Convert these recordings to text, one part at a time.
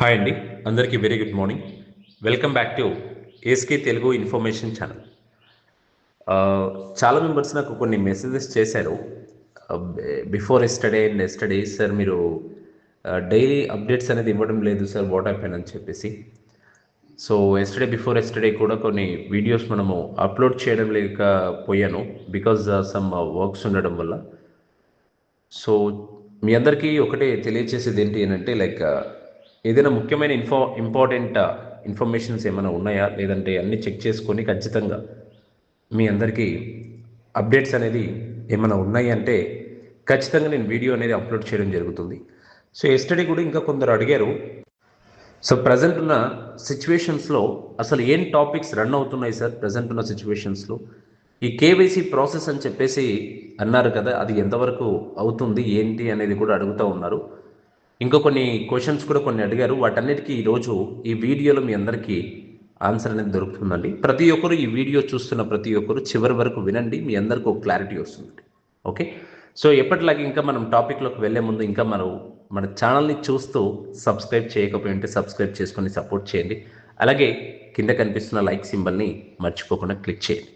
Hi అండి, అందరికీ very good morning. Welcome back to SK Telugu information channel. చాలా members నాకు కొన్ని మెసేజెస్ చేశారు. Before yesterday and yesterday sir మీరు డైలీ అప్డేట్స్ అనేది ఇవ్వడం లేదు సార్, వాట్ హ్యాపెన్ అని చెప్పేసి. సో ఎస్టర్డే బిఫోర్ ఎస్టర్డే కూడా కొన్ని వీడియోస్ మనము అప్లోడ్ చేయడం లేకపోయాను బికాజ్ సమ్ వర్క్స్ ఉండడం వల్ల. సో మీ అందరికీ ఒకటే తెలియచేసేది ఏంటి అని అంటే ఏదైనా ముఖ్యమైన ఇంపార్టెంట్ ఇన్ఫర్మేషన్స్ ఏమైనా ఉన్నాయా లేదంటే అన్నీ చెక్ చేసుకొని ఖచ్చితంగా మీ అందరికీ అప్డేట్స్ అనేది ఏమైనా ఉన్నాయి అంటే ఖచ్చితంగా నేను వీడియో అనేది అప్లోడ్ చేయడం జరుగుతుంది. సో ఎస్టర్డే కూడా ఇంకా కొందరు అడిగారు, సో ప్రజెంట్ ఉన్న సిచ్యువేషన్స్లో అసలు ఏం టాపిక్స్ రన్ అవుతున్నాయి సార్ ప్రజెంట్ ఉన్న సిచ్యువేషన్స్లో, ఈ కేవైసీ ప్రాసెస్ అని చెప్పేసి అన్నారు కదా, అది ఎంతవరకు అవుతుంది ఏంటి అనేది కూడా అడుగుతూ ఉన్నారు. ఇంకో కొన్ని క్వశ్చన్స్ కూడా కొన్ని అడిగారు. వాటన్నిటికీ ఈరోజు ఈ వీడియోలో మీ అందరికీ ఆన్సర్ అనేది దొరుకుతుందండి. ప్రతి ఒక్కరు ఈ వీడియో చూస్తున్న ప్రతి ఒక్కరు చివరి వరకు వినండి, మీ అందరికీ ఒక క్లారిటీ వస్తుంది. ఓకే, సో ఎప్పటిలాగే ఇంకా మనం టాపిక్లోకి వెళ్ళే ముందు ఇంకా మన ఛానల్ని చూస్తూ సబ్స్క్రైబ్ చేయకపోయి ఉంటే సబ్స్క్రైబ్ చేసుకొని సపోర్ట్ చేయండి. అలాగే కింద కనిపిస్తున్న లైక్ సింబల్ని మర్చిపోకుండా క్లిక్ చేయండి.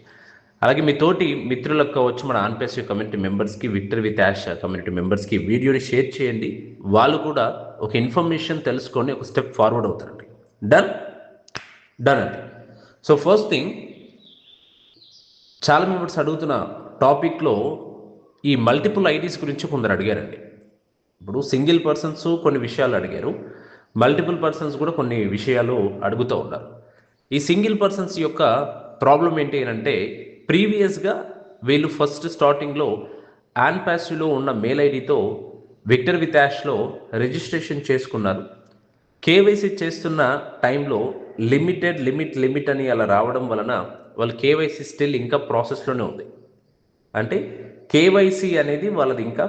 అలాగే మీ తోటి మిత్రులకు కావచ్చు, మన ఆన్పేస్ కమ్యూనిటీ మెంబర్స్కి, విక్టర్ విత్ యాష్ కమ్యూనిటీ మెంబర్స్కి వీడియోని షేర్ చేయండి. వాళ్ళు కూడా ఒక ఇన్ఫర్మేషన్ తెలుసుకొని ఒక స్టెప్ ఫార్వర్డ్ అవుతారండి. డన్ డన్ అండి. సో ఫస్ట్ థింగ్, చాలా మెంబర్స్ అడుగుతున్న టాపిక్లో ఈ మల్టిపుల్ ఐడీస్ గురించి కొందరు అడిగారండి. ఇప్పుడు సింగిల్ పర్సన్స్ కొన్ని విషయాలు అడిగారు, మల్టిపుల్ పర్సన్స్ కూడా కొన్ని విషయాలు అడుగుతూ ఉన్నారు. ఈ సింగిల్ పర్సన్స్ యొక్క ప్రాబ్లం ఏంటి అంటే, ప్రీవియస్గా వీళ్ళు ఫస్ట్ స్టార్టింగ్లో ఆన్పాసివ్లో ఉన్న మెయిల్ ఐడితో విక్టర్ విత్ యాష్లో రిజిస్ట్రేషన్ చేసుకున్నారు. కేవైసీ చేస్తున్న టైంలో లిమిట్ అని అలా రావడం వలన వాళ్ళ కేవైసీ స్టిల్ ఇంకా ప్రాసెస్లోనే ఉంది. అంటే కేవైసీ అనేది వాళ్ళది ఇంకా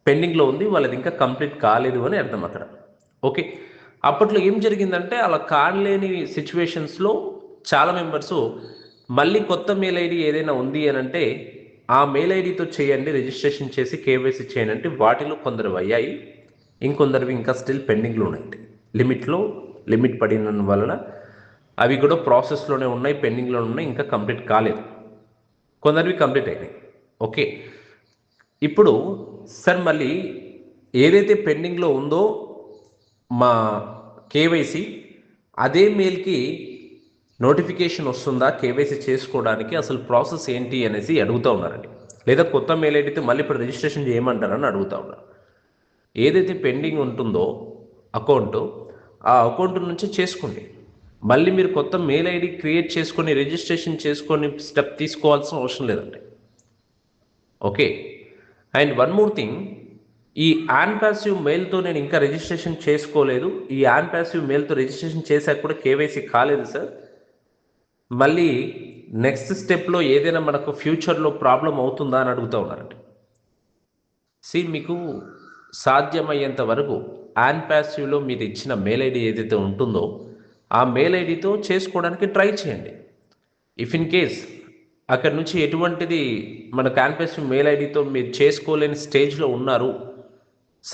పెండింగ్లో ఉంది, వాళ్ళది ఇంకా కంప్లీట్ కాలేదు అని అర్థం అక్కడ. ఓకే, అప్పట్లో ఏం జరిగిందంటే అలా కాలేని సిచ్యువేషన్స్లో చాలా మెంబర్సు మళ్ళీ కొత్త మెయిల్ ఐడి ఏదైనా ఉంది అని అంటే ఆ మెయిల్ ఐడితో చేయండి, రిజిస్ట్రేషన్ చేసి కేవైసీ చేయండి అంటే వాటిలో కొందరు అయ్యాయి, ఇంకొందరివి ఇంకా స్టిల్ పెండింగ్లో ఉన్నాయి. లిమిట్ పడిన వలన అవి కూడా ప్రాసెస్లోనే ఉన్నాయి, పెండింగ్లో ఉన్నాయి, ఇంకా కంప్లీట్ కాలేదు. కొందరివి కంప్లీట్ అయినాయి. ఓకే, ఇప్పుడు సార్ మళ్ళీ ఏదైతే పెండింగ్లో ఉందో మా కేవైసీ, అదే మెయిల్కి నోటిఫికేషన్ వస్తుందా కేవైసీ చేసుకోవడానికి, అసలు ప్రాసెస్ ఏంటి అనేసి అడుగుతూ ఉన్నారండి. లేదా కొత్త మెయిల్ ఐడితో మళ్ళీ ఇప్పుడు రిజిస్ట్రేషన్ చేయమంటారని అడుగుతూ ఉన్నారు. ఏదైతే పెండింగ్ ఉంటుందో అకౌంట్, ఆ అకౌంట్ నుంచి చేసుకోండి. మళ్ళీ మీరు కొత్త మెయిల్ ఐడి క్రియేట్ చేసుకొని రిజిస్ట్రేషన్ చేసుకొని స్టెప్ తీసుకోవాల్సిన అవసరం లేదండి. Okay, and one more thing, ఈ ఆన్పాసివ్ మెయిల్తో నేను ఇంకా రిజిస్ట్రేషన్ చేసుకోలేదు, ఈ ఆన్పాసివ్ మెయిల్తో రిజిస్ట్రేషన్ చేశాక కూడా కేవైసీ కాలేదు సార్, మళ్ళీ నెక్స్ట్ స్టెప్లో ఏదైనా మనకు ఫ్యూచర్లో ప్రాబ్లం అవుతుందా అని అడుగుతూ ఉన్నారండి. మీకు సాధ్యమయ్యేంత వరకు ఆన్పాసివ్లో మీరు ఇచ్చిన మెయిల్ ఐడి ఏదైతే ఉంటుందో ఆ మెయిల్ ఐడితో చేసుకోవడానికి ట్రై చేయండి. ఇఫ్ ఇన్ కేస్ అక్కడ నుంచి ఎటువంటిది మనకు ఆన్పాసివ్ మెయిల్ ఐడితో మీరు చేసుకోలేని స్టేజ్లో ఉన్నారు,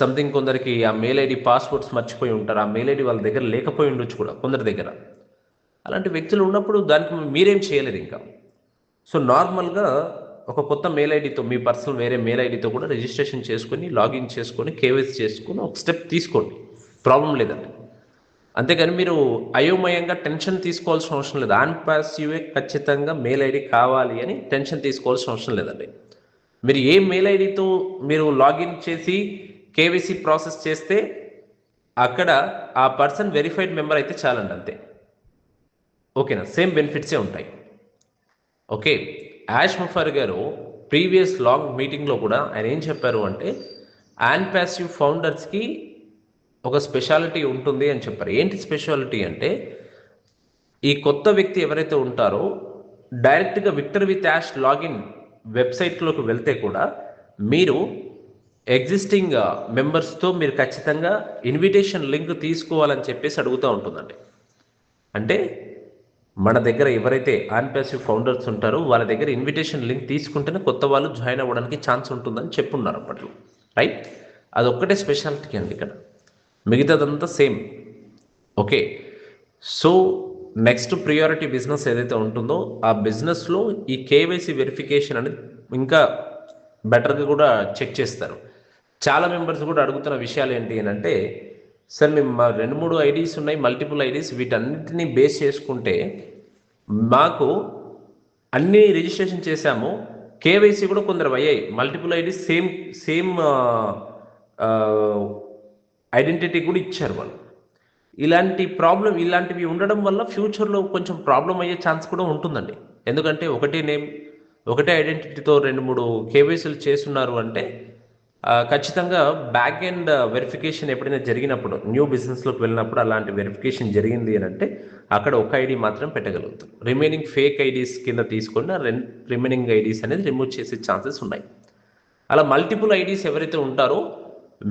సంథింగ్ కొందరికి ఆ మెయిల్ ఐడి పాస్వర్డ్స్ మర్చిపోయి ఉంటారు, ఆ మెయిల్ ఐడి వాళ్ళ దగ్గర లేకపోయి ఉండొచ్చు కూడా కొందరి దగ్గర. అలాంటి వ్యక్తులు ఉన్నప్పుడు దానికి మీరేం చేయలేదు ఇంకా. సో నార్మల్గా ఒక కొత్త మెయిల్ ఐడితో, మీ పర్సనల్ వేరే మెయిల్ ఐడితో కూడా రిజిస్ట్రేషన్ చేసుకొని లాగిన్ చేసుకొని కేవైసీ చేసుకొని ఒక స్టెప్ తీసుకోండి, ప్రాబ్లం లేదండి. అంతేకాని మీరు అయోమయంగా టెన్షన్ తీసుకోవాల్సిన అవసరం లేదు. ఆన్పాసివే ఖచ్చితంగా మెయిల్ ఐడి కావాలి అని టెన్షన్ తీసుకోవాల్సిన అవసరం లేదండి. మీరు ఏ మెయిల్ ఐడితో మీరు లాగిన్ చేసి కేవైసీ ప్రాసెస్ చేస్తే అక్కడ ఆ పర్సన్ వెరిఫైడ్ మెంబర్ అయితే చాలండి, అంతే. ఓకేనా, సేమ్ బెనిఫిట్సే ఉంటాయి. ఓకే, యాష్ ముఫర్ గారు ప్రీవియస్ లాంగ్ మీటింగ్లో కూడా ఆయన ఏం చెప్పారు అంటే, ఆన్పాసివ్ ఫౌండర్స్కి ఒక స్పెషాలిటీ ఉంటుంది అని చెప్పారు. ఏంటి స్పెషాలిటీ అంటే, ఈ కొత్త వ్యక్తి ఎవరైతే ఉంటారో డైరెక్ట్గా విక్టర్ విత్ యాష్ లాగిన్ వెబ్సైట్లోకి వెళ్తే కూడా మీరు ఎగ్జిస్టింగ్ మెంబర్స్తో మీరు ఖచ్చితంగా ఇన్విటేషన్ లింక్ తీసుకోవాలని చెప్పేసి అడుగుతూ ఉంటుందండి. అంటే మన దగ్గర ఎవరైతే ఆన్పాసివ్ ఫౌండర్స్ ఉంటారో వాళ్ళ దగ్గర ఇన్విటేషన్ లింక్ తీసుకుంటేనే కొత్త వాళ్ళు జాయిన్ అవ్వడానికి ఛాన్స్ ఉంటుందని చెప్పున్నారు అప్పట్లో, రైట్? అదొక్కటే స్పెషాలిటీ అండి ఇక్కడ, మిగతాదంతా same. Okay. So next priority business ఏదైతే ఉంటుందో ఆ బిజినెస్లో ఈ కేవైసీ వెరిఫికేషన్ అనేది ఇంకా బెటర్గా కూడా చెక్ చేస్తారు. చాలా మెంబర్స్ కూడా అడుగుతున్న విషయాలు ఏంటి అని అంటే, సార్ మేము మా 2-3 ఐడీస్ ఉన్నాయి, మల్టిపుల్ ఐడీస్, వీటన్నిటిని బేస్ చేసుకుంటే మాకు అన్ని రిజిస్ట్రేషన్ చేశాము, కేవైసీ కూడా కొందరు అయ్యాయి, multiple IDs same same identity కూడా ఇచ్చారు వాళ్ళు. ఇలాంటివి ఉండడం వల్ల ఫ్యూచర్లో కొంచెం ప్రాబ్లం అయ్యే ఛాన్స్ కూడా ఉంటుందండి. ఎందుకంటే ఒకటే నేమ్, ఒకటే ఐడెంటిటీతో 2-3 కేవైసీలు చేస్తున్నారు అంటే ఖచ్చితంగా బ్యాక్ ఎండ్ వెరిఫికేషన్ ఎప్పుడైనా జరిగినప్పుడు, న్యూ బిజినెస్లోకి వెళ్ళినప్పుడు అలాంటి వెరిఫికేషన్ జరిగింది అని అంటే అక్కడ ఒక ఐడి మాత్రం పెట్టగలుగుతాం. రిమైనింగ్ ఫేక్ ఐడీస్ కింద తీసుకొని రిమైనింగ్ ఐడీస్ అనేది రిమూవ్ చేసే ఛాన్సెస్ ఉన్నాయి. అలా మల్టిపుల్ ఐడీస్ ఎవరైతే ఉంటారో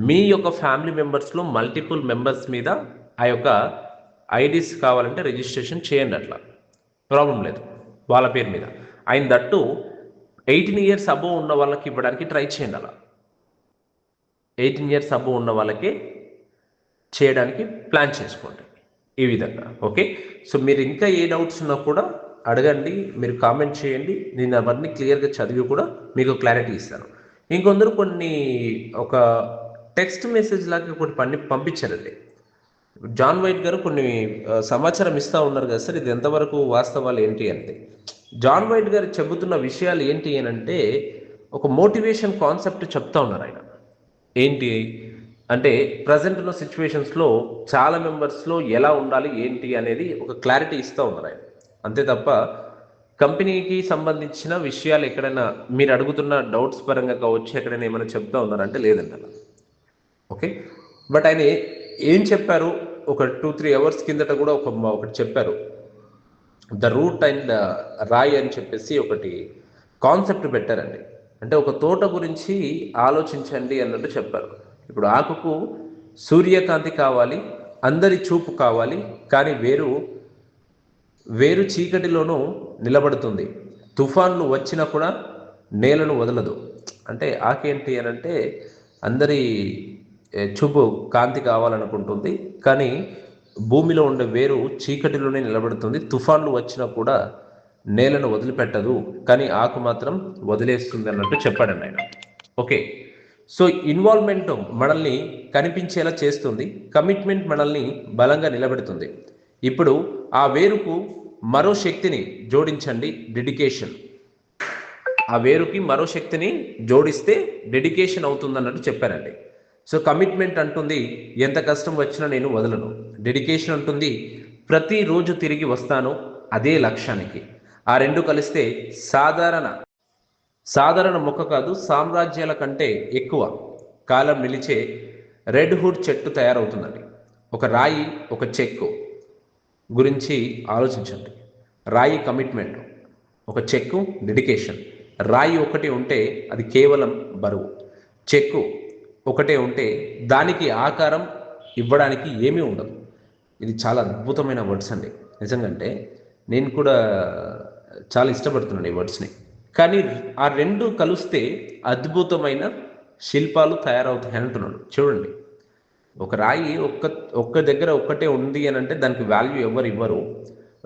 మీ యొక్క ఫ్యామిలీ మెంబర్స్లో మల్టిపుల్ మెంబర్స్ మీద ఆ యొక్క ఐడీస్ కావాలంటే రిజిస్ట్రేషన్ చేయండి, అట్లా ప్రాబ్లం లేదు వాళ్ళ పేరు మీద. ఆయన దట్టు 18 ఇయర్స్ అబోవ్ ఉన్న వాళ్ళకి ఇవ్వడానికి ట్రై చేయండి. అలా 18 ఇయర్స్ అబోవ్ ఉన్న వాళ్ళకి చేయడానికి ప్లాన్ చేసుకోండి ఈ విధంగా. ఓకే. సో మీరు ఇంకా ఏ డౌట్స్ ఉన్నా కూడా అడగండి, మీరు కామెంట్ చేయండి, నేను అవన్నీ క్లియర్గా చదివి కూడా మీకు క్లారిటీ ఇస్తాను. ఇంకొందరు ఒక టెక్స్ట్ మెసేజ్ లాగా కొన్ని పంపించారండి. జాన్ వైట్ గారు కొన్ని సమాచారం ఇస్తూ ఉన్నారు కదా సార్, ఇది ఎంతవరకు వాస్తవాలు ఏంటి అంటే, జాన్ వైట్ గారు చెబుతున్న విషయాలు ఏంటి అని అంటే ఒక మోటివేషన్ కాన్సెప్ట్ చెప్తా ఉన్నారు ఆయన. ఏంటి అంటే ప్రజెంట్ ఉన్న సిచ్యువేషన్స్లో చాలా మెంబర్స్లో ఎలా ఉండాలి ఏంటి అనేది ఒక క్లారిటీ ఇస్తూ ఉన్నారు ఆయన. అంతే తప్ప కంపెనీకి సంబంధించిన విషయాలు ఎక్కడైనా మీరు అడుగుతున్న డౌట్స్ పరంగా కావచ్చు ఎక్కడైనా ఏమైనా చెప్తా ఉన్నారంటే లేదండి అలా. ఓకే. బట్ ఆయన ఏం చెప్పారు, ఒక 2-3 అవర్స్ కిందట కూడా ఒకటి చెప్పారు, ద రూట్ అండ్ రాయ్ అని చెప్పేసి ఒకటి కాన్సెప్ట్ పెట్టారండి. అంటే ఒక తోట గురించి ఆలోచించండి అన్నట్టు చెప్పారు. ఇప్పుడు ఆకుకు సూర్యకాంతి కావాలి, అందరి చూపు కావాలి, కానీ వేరు చీకటిలోనూ నిలబడుతుంది, తుఫాన్లు వచ్చినా కూడా నేలను వదలదు. అంటే ఆకేంటి అని అంటే అందరి చూపు కాంతి కావాలనుకుంటుంది, కానీ భూమిలో ఉండే వేరు చీకటిలోనే నిలబడుతుంది, తుఫాన్లు వచ్చినా కూడా నేలను వదిలిపెట్టదు, కానీ ఆకు మాత్రం వదిలేస్తుంది అన్నట్టు చెప్పాడండి ఆయన. ఓకే. సో ఇన్వాల్వ్మెంట్ మనల్ని కనిపించేలా చేస్తుంది, కమిట్మెంట్ మనల్ని బలంగా నిలబెడుతుంది. ఇప్పుడు ఆ వేరుకు మరో శక్తిని జోడించండి, డెడికేషన్. ఆ వేరుకి మరో శక్తిని జోడిస్తే డెడికేషన్ అవుతుంది అన్నట్టు చెప్పారండి. సో కమిట్మెంట్ అంటుంది ఎంత కష్టం వచ్చినా నేను వదలను, డెడికేషన్ అంటుంది ప్రతిరోజు తిరిగి వస్తాను అదే లక్ష్యానికి. ఆ రెండు కలిస్తే సాధారణ మొక్క కాదు, సామ్రాజ్యాల కంటే ఎక్కువ కాలం నిలిచే రెడ్ వుడ్ చెట్టు తయారవుతుందండి. ఒక రాయి, ఒక చెక్కు గురించి ఆలోచించండి. రాయి కమిట్మెంట్, ఒక చెక్కు డెడికేషన్. రాయి ఒకటి ఉంటే అది కేవలం బరువు, చెక్కు ఒకటే ఉంటే దానికి ఆకారం ఇవ్వడానికి ఏమీ ఉండదు. ఇది చాలా అద్భుతమైన వర్డ్స్ అండి. నిజంగా నేను కూడా చాలా ఇష్టపడుతున్నాను ఈ వర్డ్స్ని. కానీ ఆ రెండు కలిస్తే అద్భుతమైన శిల్పాలు తయారవుతాయి అంటున్నాడు. చూడండి, ఒక రాయి ఒక్క దగ్గర ఒక్కటే ఉంది అని అంటే దానికి వాల్యూ ఎవరు ఇవ్వరు.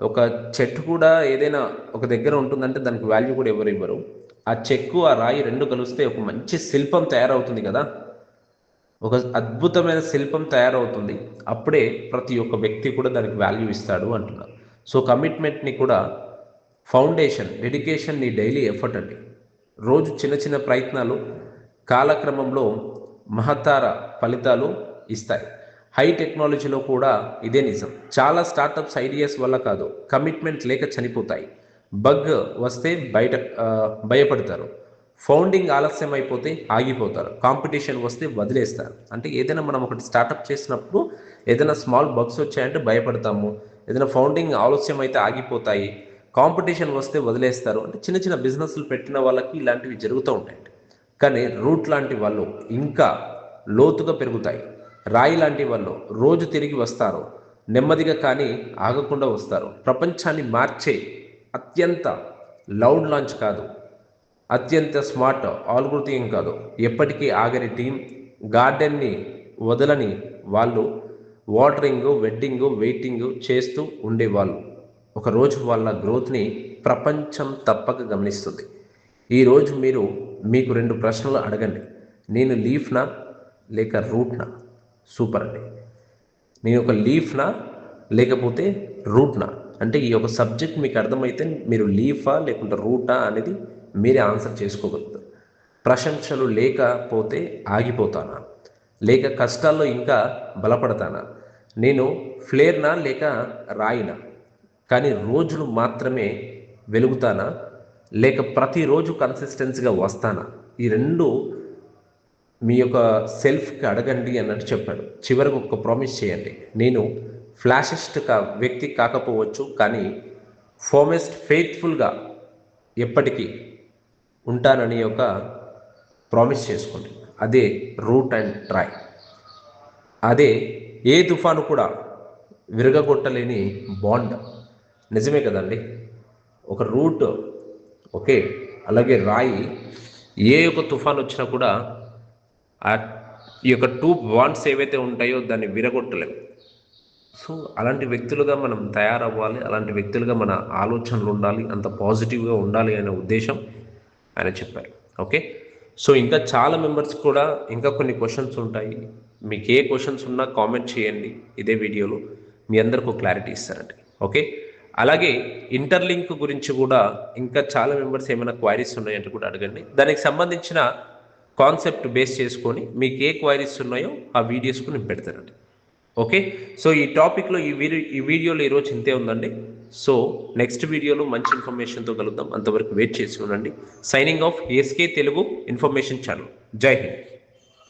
ఒక చెట్టు కూడా ఏదైనా ఒక దగ్గర ఉంటుందంటే దానికి వాల్యూ కూడా ఎవరు ఇవ్వరు. ఆ చెక్కు ఆ రాయి రెండు కలిస్తే ఒక మంచి శిల్పం తయారవుతుంది కదా, ఒక అద్భుతమైన శిల్పం తయారవుతుంది. అప్పుడే ప్రతి ఒక్క వ్యక్తి కూడా దానికి వాల్యూ ఇస్తాడు అంటున్నారు. సో కమిట్మెంట్ని కూడా ఫౌండేషన్, డెడికేషన్, నీ డైలీ ఎఫర్ట్ అండి. రోజు చిన్న చిన్న ప్రయత్నాలు కాలక్రమంలో మహత్తర ఫలితాలు ఇస్తాయి. హై టెక్నాలజీలో కూడా ఇదే నిజం. చాలా స్టార్టప్స్ ఐడియాస్ వల్ల కాదు, కమిట్మెంట్ లేక చనిపోతాయి. బగ్ వస్తే భయపడతారు, ఫౌండింగ్ ఆలస్యం అయిపోతే ఆగిపోతారు, కాంపిటీషన్ వస్తే వదిలేస్తారు. అంటే ఏదైనా మనం ఒకటి స్టార్టప్ చేసినప్పుడు ఏదైనా స్మాల్ బగ్స్ వచ్చాయంటే భయపడతాము, ఏదైనా ఫౌండింగ్ ఆలస్యం అయితే ఆగిపోతాయి, కాంపిటీషన్ వస్తే వదిలేస్తారు. అంటే చిన్న చిన్న బిజినెస్లు పెట్టిన వాళ్ళకి ఇలాంటివి జరుగుతూ ఉంటాయండి. కానీ రూట్ లాంటి వాళ్ళు ఇంకా లోతుగా పెరుగుతాయి. రాయి లాంటి వాళ్ళు రోజు తిరిగి వస్తారు, నెమ్మదిగా కానీ ఆగకుండా వస్తారు. ప్రపంచాన్ని మార్చే అత్యంత లౌడ్ లాంచ్ కాదు, అత్యంత స్మార్ట్ ఆల్గోరిథం కాదు, ఎప్పటికీ ఆగని టీం, గార్డెన్ని వదలని వాళ్ళు, వాటరింగ్, వెడ్డింగ్, వెయిటింగ్ చేస్తూ ఉండేవాళ్ళు. ఒకరోజు వాళ్ళ గ్రోత్ని ప్రపంచం తప్పక గమనిస్తుంది. ఈరోజు మీరు మీకు 2 ప్రశ్నలు అడగండి. నేను లీఫ్నా లేక రూట్నా? సూపర్ అండి. నేను ఒక లీఫ్నా లేకపోతే రూట్నా? అంటే ఈ యొక్క సబ్జెక్ట్ మీకు అర్థమైతే మీరు లీఫా లేకుంటే రూటా అనేది మీరే ఆన్సర్ చేసుకోగలుగుతారు. ప్రశంసలు లేకపోతే ఆగిపోతానా లేక కష్టాల్లో ఇంకా బలపడతానా? నేను ఫ్లేర్నా లేక రాయినా? కానీ రోజులు మాత్రమే వెలుగుతానా లేక ప్రతిరోజు కన్సిస్టెన్సీగా వస్తానా? ఈ 2 మీ యొక్క సెల్ఫ్కి అడగండి అన్నట్టు చెప్పాడు. చివరికి ఒక ప్రామిస్ చేయండి. నేను ఫ్లాషెస్ట్ వ్యక్తి కాకపోవచ్చు, కానీ ఫెయిత్ఫుల్గా ఎప్పటికీ ఉంటానని ఒక ప్రామిస్ చేసుకోండి. అదే రూట్ అండ్ ట్రై. అదే ఏ తుఫాను కూడా విరగగొట్టలేని బాండ్. నిజమే కదండి. ఒక రూట్ ఓకే, అలాగే రాయి ఏ యొక్క తుఫాన్ వచ్చినా కూడా ఈ యొక్క 2 బాండ్స్ ఏవైతే ఉంటాయో దాన్ని విరగొట్టలేము. సో అలాంటి వ్యక్తులుగా మనం తయారవ్వాలి, అలాంటి వ్యక్తులుగా మన ఆలోచనలు ఉండాలి, అంత పాజిటివ్గా ఉండాలి అనే ఉద్దేశం ఆయన చెప్పారు. ఓకే, సో ఇంకా చాలా మెంబర్స్ కూడా ఇంకా కొన్ని క్వశ్చన్స్ ఉంటాయి. మీకు ఏ క్వశ్చన్స్ ఉన్నా కామెంట్ చేయండి, ఇదే వీడియోలో మీ అందరికీ క్లారిటీ ఇస్తారండి. ఓకే, అలాగే ఇంటర్లింక్ గురించి కూడా ఇంకా చాలా మెంబర్స్ ఏమైనా క్వైరీస్ ఉన్నాయంటే కూడా అడగండి. దానికి సంబంధించిన కాన్సెప్ట్ బేస్ చేసుకొని మీకు ఏ క్వైరీస్ ఉన్నాయో ఆ వీడియోస్కు నేను పెడతానండి. ఓకే, సో ఈ టాపిక్లో ఈ వీడియోలో ఈరోజు ఇంతే ఉందండి. సో నెక్స్ట్ వీడియోలో మంచి ఇన్ఫర్మేషన్తో కలుద్దాం. అంతవరకు వెయిట్ చేసి ఉండండి. Signing off SK Telugu information channel. Jai Hind.